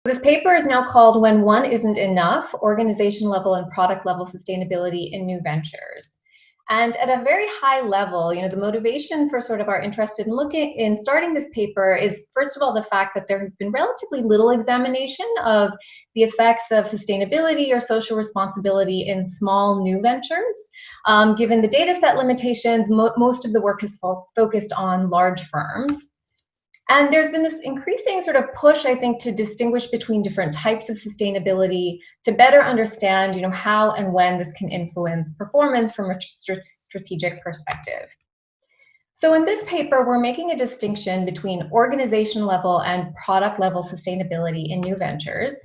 This paper is now called When One Isn't Enough, Organization Level and Product Level Sustainability in New Ventures. And at a very high level, the motivation for sort of our interest in starting this paper is, first of all, the fact that there has been relatively little examination of the effects of sustainability or social responsibility in small new ventures. Given the data set limitations, most of the work has focused on large firms. And there's been this increasing sort of push, I think, to distinguish between different types of sustainability to better understand, how and when this can influence performance from a strategic perspective. So in this paper, we're making a distinction between organization level and product level sustainability in new ventures,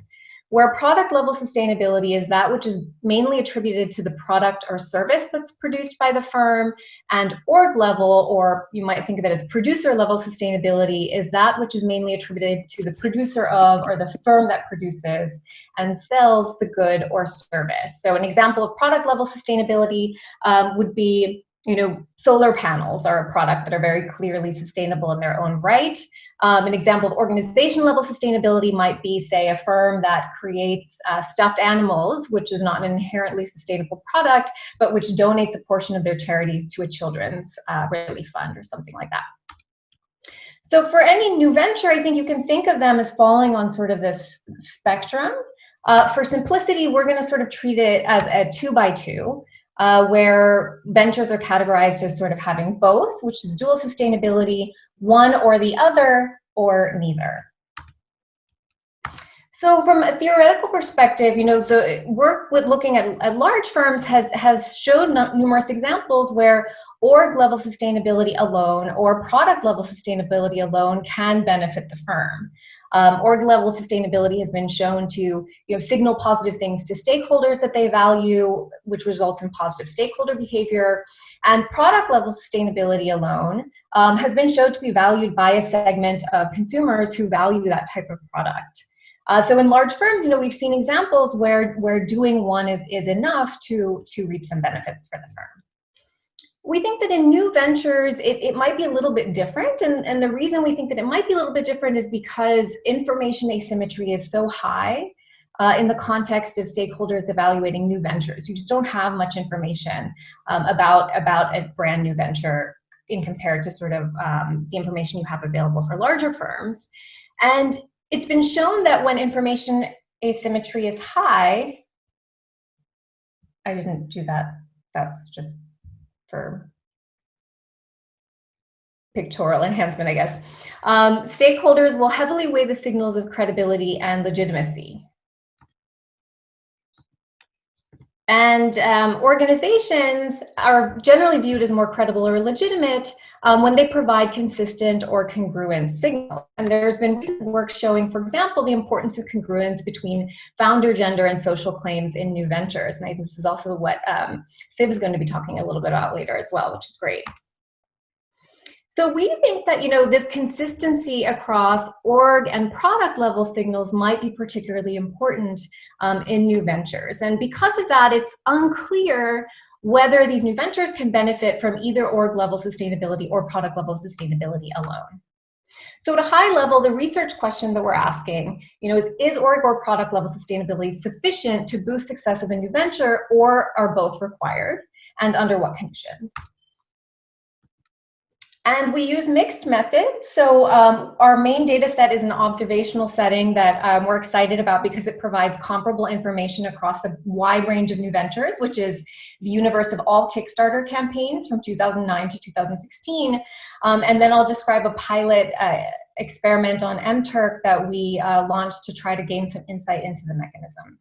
where product level sustainability is that which is mainly attributed to the product or service that's produced by the firm, and org level, or you might think of it as producer level sustainability, is that which is mainly attributed to the producer of, or the firm that produces and sells the good or service. So an example of product level sustainability would be, solar panels are a product that are very clearly sustainable in their own right. An example of organization level sustainability might be, say, a firm that creates stuffed animals, which is not an inherently sustainable product, but which donates a portion of their charities to a children's relief fund or something like that. So for any new venture, I think you can think of them as falling on sort of this spectrum. For simplicity, we're going to sort of treat it as a 2x2. Where ventures are categorized as sort of having both, which is dual sustainability, one or the other, or neither. So from a theoretical perspective, the work with looking at large firms has showed numerous examples where org level sustainability alone or product level sustainability alone can benefit the firm. Org level sustainability has been shown to signal positive things to stakeholders that they value, which results in positive stakeholder behavior. And product level sustainability alone has been shown to be valued by a segment of consumers who value that type of product. So in large firms, we've seen examples where doing one is enough to reap some benefits for the firm. We think that in new ventures, it might be a little bit different. And the reason we think that it might be a little bit different is because information asymmetry is so high in the context of stakeholders evaluating new ventures. You just don't have much information about a brand new venture in compared to sort of the information you have available for larger firms. And it's been shown that when information asymmetry is high, I didn't do that. That's just for pictorial enhancement, I guess. Stakeholders will heavily weigh the signals of credibility and legitimacy. And organizations are generally viewed as more credible or legitimate when they provide consistent or congruent signals. And there's been work showing, for example, the importance of congruence between founder, gender, and social claims in new ventures. And I think this is also what Siv is going to be talking a little bit about later as well, which is great. So we think that, this consistency across org and product level signals might be particularly important in new ventures. And because of that, it's unclear whether these new ventures can benefit from either org level sustainability or product level sustainability alone. So at a high level, the research question that we're asking, is org or product level sustainability sufficient to boost success of a new venture, or are both required, and under what conditions? And we use mixed methods. So our main data set is an observational setting that we're excited about because it provides comparable information across a wide range of new ventures, which is the universe of all Kickstarter campaigns from 2009 to 2016. And then I'll describe a pilot experiment on MTurk that we launched to try to gain some insight into the mechanism.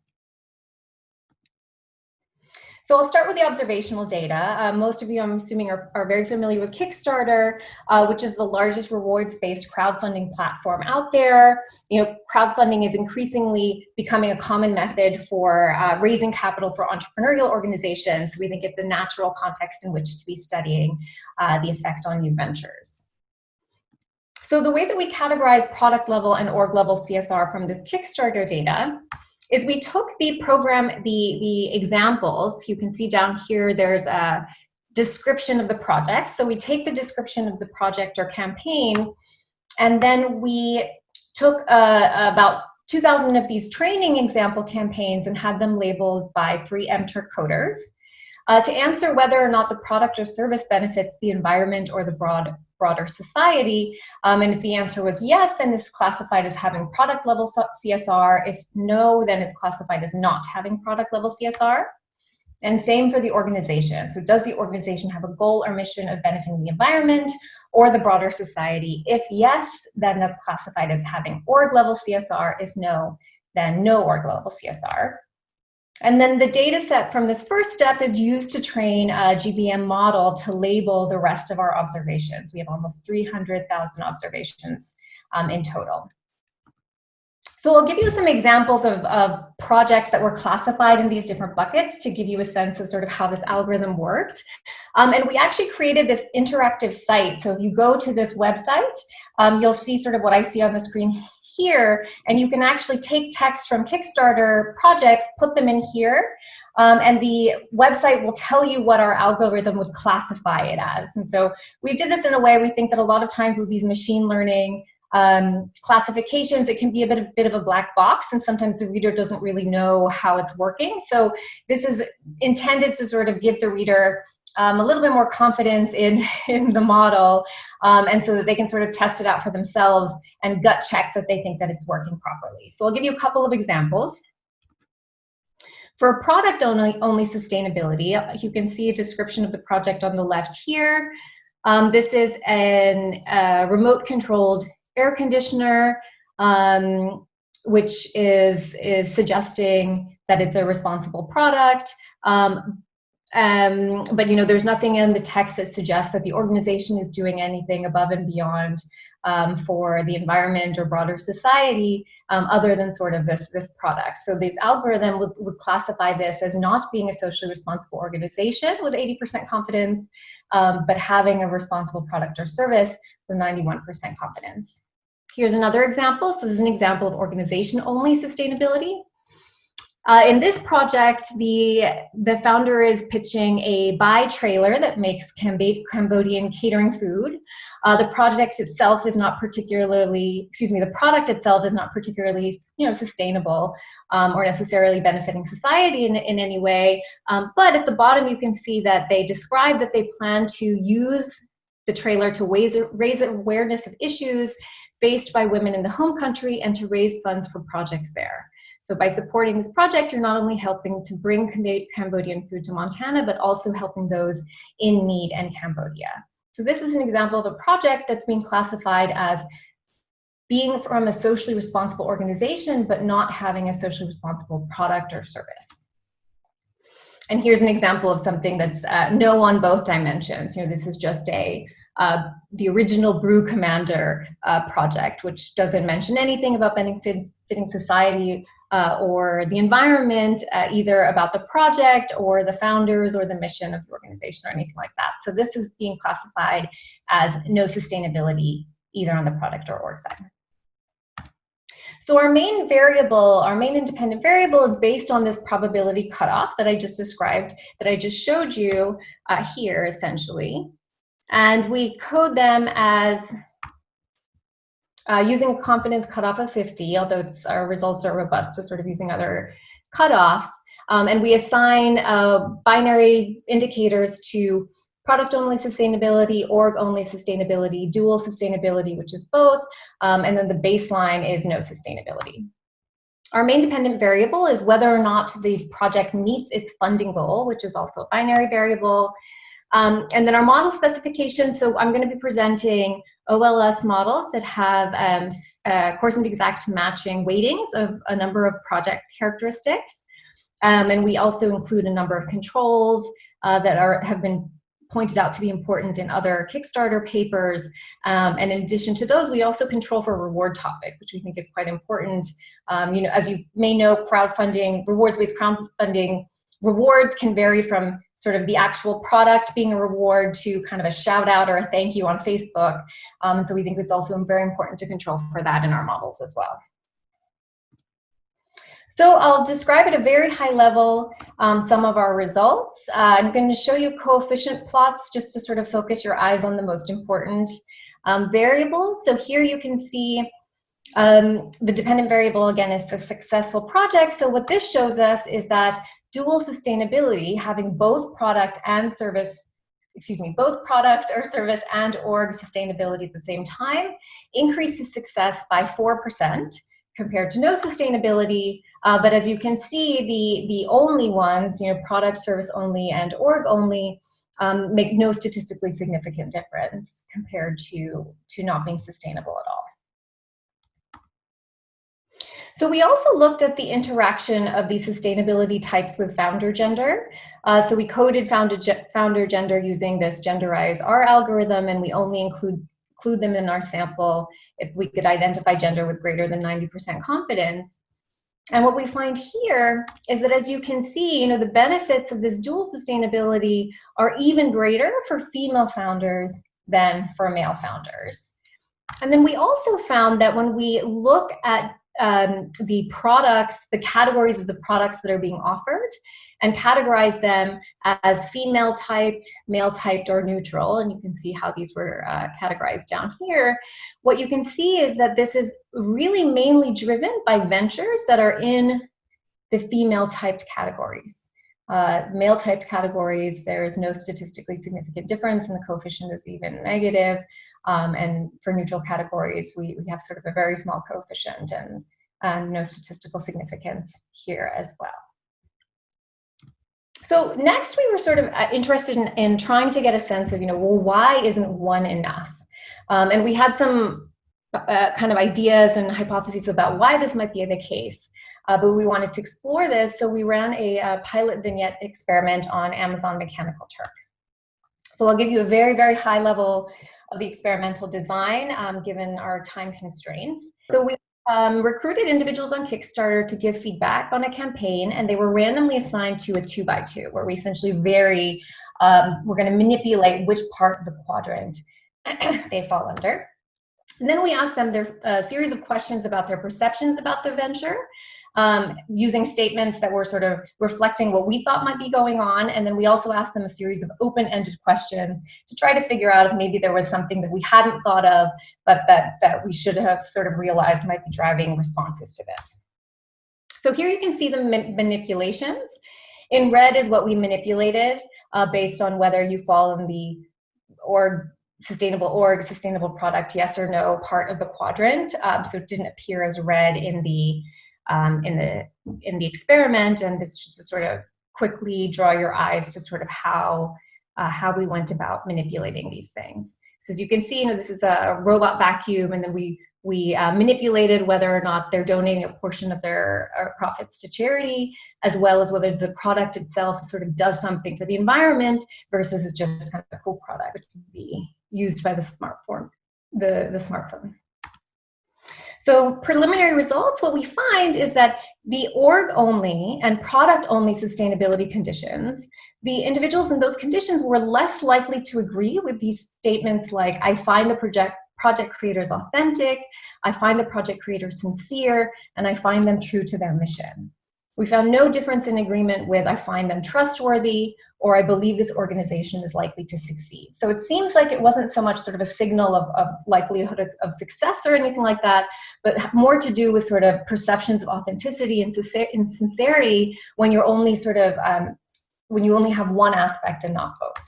So I'll start with the observational data. Most of you, I'm assuming, are very familiar with Kickstarter, which is the largest rewards-based crowdfunding platform out there. Crowdfunding is increasingly becoming a common method for raising capital for entrepreneurial organizations. We think it's a natural context in which to be studying the effect on new ventures. So the way that we categorize product level and org level CSR from this Kickstarter data is we took the program, the examples. You can see down here, there's a description of the project. So we take the description of the project or campaign, and then we took about 2,000 of these training example campaigns and had them labeled by 3 MTurk coders to answer whether or not the product or service benefits the environment or the broader society. And if the answer was yes, then it's classified as having product level CSR. If no, then it's classified as not having product level CSR. And same for the organization. So does the organization have a goal or mission of benefiting the environment or the broader society? If yes, then that's classified as having org level CSR. If no, then no org level CSR. And then the data set from this first step is used to train a GBM model to label the rest of our observations. We have almost 300,000 observations in total. So I'll give you some examples of projects that were classified in these different buckets to give you a sense of sort of how this algorithm worked. And we actually created this interactive site. So if you go to this website, you'll see sort of what I see on the screen here, and you can actually take text from Kickstarter projects, put them in here, and the website will tell you what our algorithm would classify it as. And so we did this in a way, we think that a lot of times with these machine learning classifications, it can be a bit of a black box, and sometimes the reader doesn't really know how it's working. So this is intended to sort of give the reader a little bit more confidence in the model, and so that they can sort of test it out for themselves and gut check that they think that it's working properly. So I'll give you a couple of examples. For product only sustainability, you can see a description of the project on the left here. This is a remote controlled air conditioner, which is suggesting that it's a responsible product. But you know, there's nothing in the text that suggests that the organization is doing anything above and beyond for the environment or broader society, other than sort of this product. So this algorithm would classify this as not being a socially responsible organization with 80% confidence, but having a responsible product or service with 91% confidence. Here's another example. So this is an example of organization-only sustainability. In this project, the founder is pitching a buy trailer that makes Cambodian catering food. The project itself is not particularly, the product itself is not particularly, sustainable or necessarily benefiting society in any way. But at the bottom, you can see that they describe that they plan to use the trailer to raise awareness of issues faced by women in the home country and to raise funds for projects there. So by supporting this project, you're not only helping to bring Cambodian food to Montana, but also helping those in need in Cambodia. So this is an example of a project that's being classified as being from a socially responsible organization, but not having a socially responsible product or service. And here's an example of something that's no on both dimensions. This is just the original Brew Commander project, which doesn't mention anything about benefiting society or the environment, either about the project or the founders or the mission of the organization or anything like that. So this is being classified as no sustainability either on the product or org side. So our main variable, our main independent variable is based on this probability cutoff that I just described, that I just showed you here essentially. And we code them as using a confidence cutoff of 50, although our results are robust to sort of using other cutoffs. And we assign binary indicators to product-only sustainability, org-only sustainability, dual sustainability, which is both, and then the baseline is no sustainability. Our main dependent variable is whether or not the project meets its funding goal, which is also a binary variable. And then our model specification, so I'm going to be presenting OLS models that have coarsened exact matching weightings of a number of project characteristics. And we also include a number of controls that have been pointed out to be important in other Kickstarter papers. And in addition to those, we also control for reward topic, which we think is quite important. As you may know, crowdfunding, rewards-based crowdfunding, rewards can vary from sort of the actual product being a reward to kind of a shout out or a thank you on Facebook. And so we think it's also very important to control for that in our models as well. So I'll describe at a very high level some of our results. I'm going to show you coefficient plots just to sort of focus your eyes on the most important variables. So here you can see The dependent variable, again, is a successful project. So what this shows us is that dual sustainability, having both product and service, both product or service and org sustainability at the same time, increases success by 4% compared to no sustainability. But as you can see, the only ones, product, service only, and org only, make no statistically significant difference compared to not being sustainable at all. So we also looked at the interaction of these sustainability types with founder gender. So we coded founder gender using this Genderize R algorithm, and we only include them in our sample if we could identify gender with greater than 90% confidence. And what we find here is that, as you can see, the benefits of this dual sustainability are even greater for female founders than for male founders. And then we also found that when we look at the products, the categories of the products that are being offered, and categorize them as female typed, male typed, or neutral, and you can see how these were categorized down here, what you can see is that this is really mainly driven by ventures that are in the female typed categories. Male typed categories, there is no statistically significant difference, and the coefficient is even negative. And for neutral categories, we have sort of a very small coefficient and no statistical significance here as well. So next, we were sort of interested in trying to get a sense of, well, why isn't one enough? And we had some kind of ideas and hypotheses about why this might be the case. But we wanted to explore this, so we ran a pilot vignette experiment on Amazon Mechanical Turk. So I'll give you a very, very high level of the experimental design, given our time constraints. So we recruited individuals on Kickstarter to give feedback on a campaign, and they were randomly assigned to a 2x2, where we essentially we're going to manipulate which part of the quadrant they fall under. And then we asked them a series of questions about their perceptions about the venture, using statements that were sort of reflecting what we thought might be going on. And then we also asked them a series of open-ended questions to try to figure out if maybe there was something that we hadn't thought of, but that we should have sort of realized might be driving responses to this. So here you can see the manipulations. In red is what we manipulated based on whether you fall in the sustainable product, yes or no, part of the quadrant. So it didn't appear as red in the experiment, and this is just to sort of quickly draw your eyes to sort of how we went about manipulating these things. So as you can see, this is a robot vacuum, and then we manipulated whether or not they're donating a portion of their profits to charity, as well as whether the product itself sort of does something for the environment versus it's just kind of a cool product which can be used by the smartphone. So preliminary results, what we find is that the org-only and product-only sustainability conditions, the individuals in those conditions were less likely to agree with these statements like, I find the project creators authentic, I find the project creators sincere, and I find them true to their mission. We found no difference in agreement with, I find them trustworthy, or I believe this organization is likely to succeed. So it seems like it wasn't so much sort of a signal of likelihood of success or anything like that, but more to do with sort of perceptions of authenticity and sincerity when you're only sort of, when you only have one aspect and not both.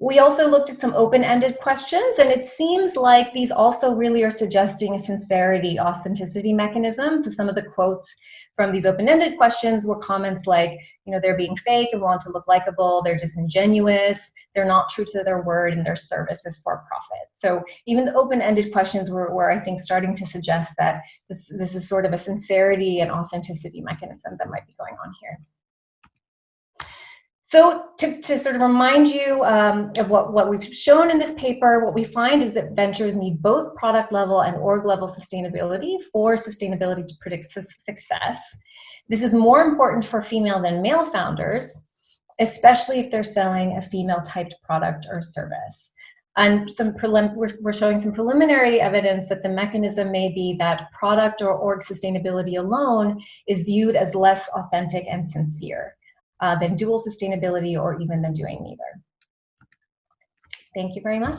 We also looked at some open-ended questions, and it seems like these also really are suggesting a sincerity, authenticity mechanism. So some of the quotes from these open-ended questions were comments like, they're being fake and want to look likable, they're disingenuous, they're not true to their word, and their service is for profit. So even the open-ended questions were, I think, starting to suggest that this is sort of a sincerity and authenticity mechanism that might be going on here. So to sort of remind you of what we've shown in this paper, what we find is that ventures need both product level and org level sustainability for sustainability to predict success. This is more important for female than male founders, especially if they're selling a female typed product or service. And we're showing some preliminary evidence that the mechanism may be that product or org sustainability alone is viewed as less authentic and sincere than dual sustainability or even than doing neither. Thank you very much.